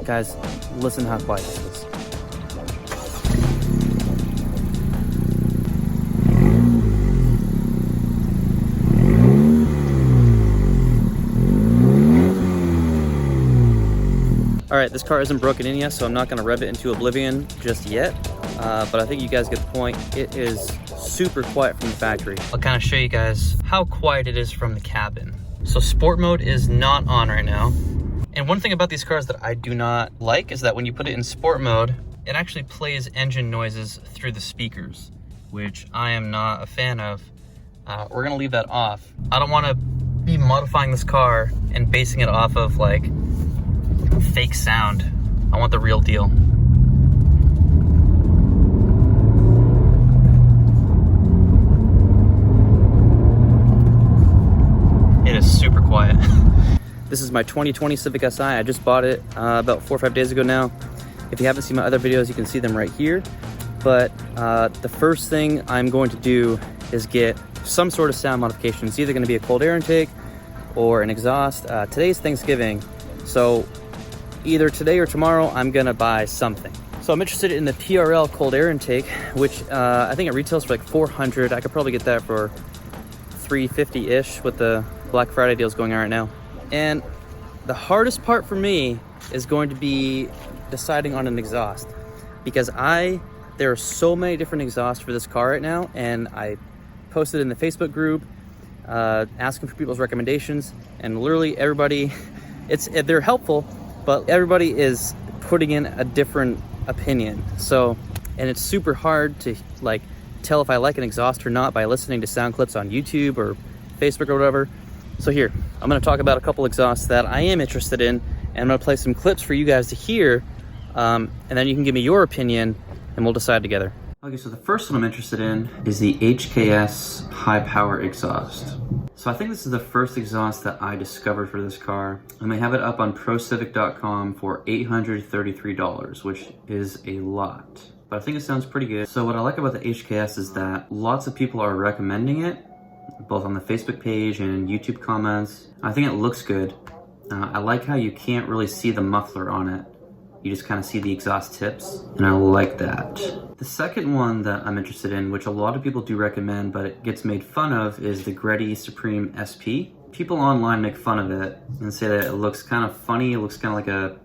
Guys, listen how quiet this is. All right, this car isn't broken in yet, so I'm not gonna rev it into oblivion just yet. But I think you guys get the point. It is super quiet from the factory. I'll kind of show you guys how quiet it is from the cabin. So sport mode is not on right now. And one thing about these cars that I do not like is that when you put it in sport mode, it actually plays engine noises through the speakers, which I am not a fan of. We're gonna leave that off. I don't wanna be modifying this car and basing it off of like fake sound. I want the real deal. It is super quiet. This is my 2020 Civic Si. I just bought it about 4 or 5 days ago now. If you haven't seen my other videos, you can see them right here. But the first thing I'm going to do is get some sort of sound modification. It's either going to be a cold air intake or an exhaust. Today's Thanksgiving, so either today or tomorrow I'm gonna buy something. So I'm interested in the TRL cold air intake, which I think it retails for like $400. I could probably get that for $350-ish with the Black Friday deals going on right now. And the hardest part for me is going to be deciding on an exhaust, because there are so many different exhausts for this car right now, and I posted in the Facebook group asking for people's recommendations, and literally everybody, they're helpful, but everybody is putting in a different opinion. So, and it's super hard to like tell if I like an exhaust or not by listening to sound clips on YouTube or Facebook or whatever. So here, I'm gonna talk about a couple exhausts that I am interested in, and I'm gonna play some clips for you guys to hear, and then you can give me your opinion and we'll decide together. Okay, so the first one I'm interested in is the HKS Hi-Power exhaust. So I think this is the first exhaust that I discovered for this car, and they have it up on ProCivic.com for $833, which is a lot, but I think it sounds pretty good. So what I like about the HKS is that lots of people are recommending it, both on the Facebook page and YouTube comments. I think it looks good. I like how you can't really see the muffler on it. You just kind of see the exhaust tips, and I like that. The second one that I'm interested in, which a lot of people do recommend, but it gets made fun of, is the GReddy Supreme SP. People online make fun of it and say that it looks kind of funny. It looks kind of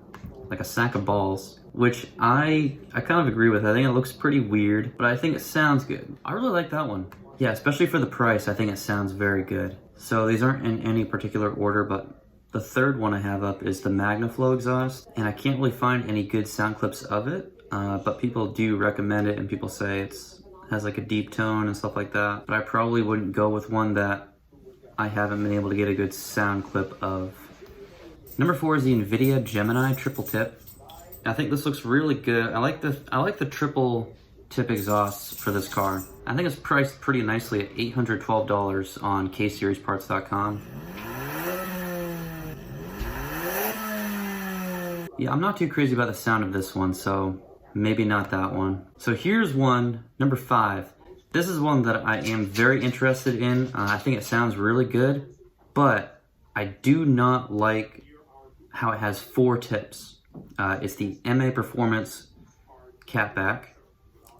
like a sack of balls, which I kind of agree with. I think it looks pretty weird, but I think it sounds good. I really like that one. Yeah, especially for the price, I think it sounds very good. So these aren't in any particular order, but the third one I have up is the Magnaflow Exhaust, and I can't really find any good sound clips of it, but people do recommend it, and people say it has like a deep tone and stuff like that. But I probably wouldn't go with one that I haven't been able to get a good sound clip of. Number 4 is the Invidia Gemini triple tip. I think this looks really good. I like the triple tip exhausts for this car. I think it's priced pretty nicely at $812 on kseriesparts.com. Yeah, I'm not too crazy about the sound of this one, so maybe not that one. So here's one, number 5. This is one that I am very interested in. I think it sounds really good, but I do not like how it has 4 tips. It's the MAPerformance catback.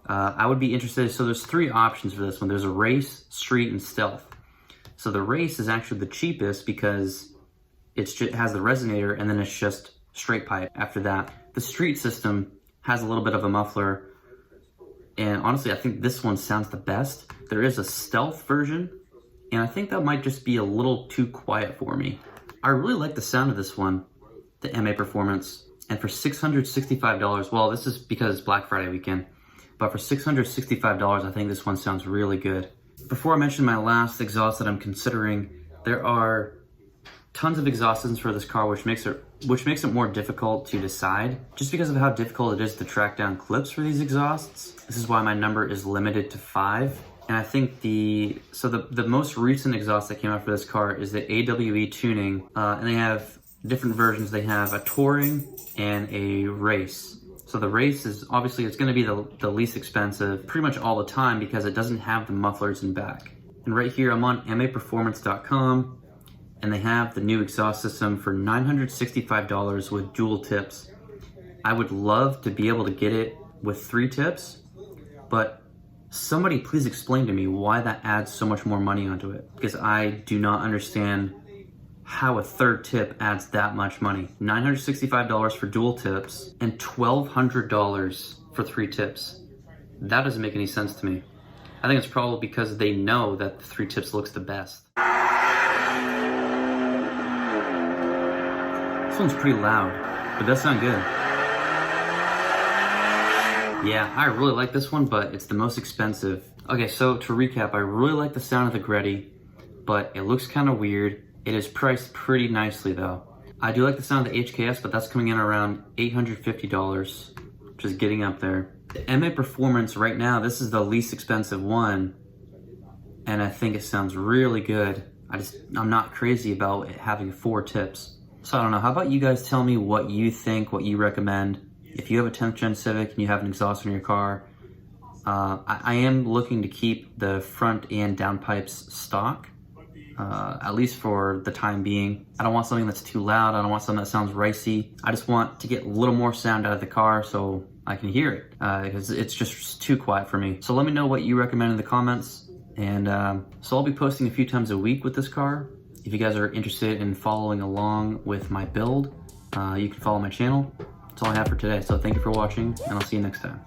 I would be interested, so there's 3 options for this one. There's a race, street, and stealth. So the race is actually the cheapest because it has the resonator, and then it's just straight pipe after that. The street system has a little bit of a muffler, and honestly I think this one sounds the best. There is a stealth version, and I think that might just be a little too quiet for me. I really like the sound of this one, the MAPerformance, and for $665, well, this is because it's Black Friday weekend, but for $665 I think this one sounds really good. Before I mention my last exhaust that I'm considering, there are tons of exhaust systems for this car, which makes it more difficult to decide, just because of how difficult it is to track down clips for these exhausts. This is why my number is limited to 5. And I think the most recent exhaust that came out for this car is the AWE tuning, and they have different versions. They have a touring and a race. So the race is obviously, it's going to be the least expensive pretty much all the time because it doesn't have the mufflers in back. And right here I'm on MAPerformance.com, and they have the new exhaust system for $965 with dual tips. I would love to be able to get it with 3 tips, but somebody please explain to me why that adds so much more money onto it, because I do not understand how a 3rd tip adds that much money. $965 for dual tips and $1,200 for 3 tips. That doesn't make any sense to me. I think it's probably because they know that the 3 tips looks the best. This one's pretty loud, but that sounds good. Yeah, I really like this one, but it's the most expensive. Okay, so to recap, I really like the sound of the GReddy, but it looks kind of weird. It is priced pretty nicely though. I do like the sound of the HKS, but that's coming in around $850, which is getting up there. The MAPerformance right now, this is the least expensive one, and I think it sounds really good. I'm not crazy about it having 4 tips. So I don't know, how about you guys tell me what you think, what you recommend. If you have a 10th gen Civic and you have an exhaust in your car, I am looking to keep the front and downpipes stock, at least for the time being. I don't want something that's too loud. I don't want something that sounds ricey. I just want to get a little more sound out of the car so I can hear it, because it's just too quiet for me. So let me know what you recommend in the comments. And so I'll be posting a few times a week with this car. If you guys are interested in following along with my build, you can follow my channel. That's all I have for today. So thank you for watching, and I'll see you next time.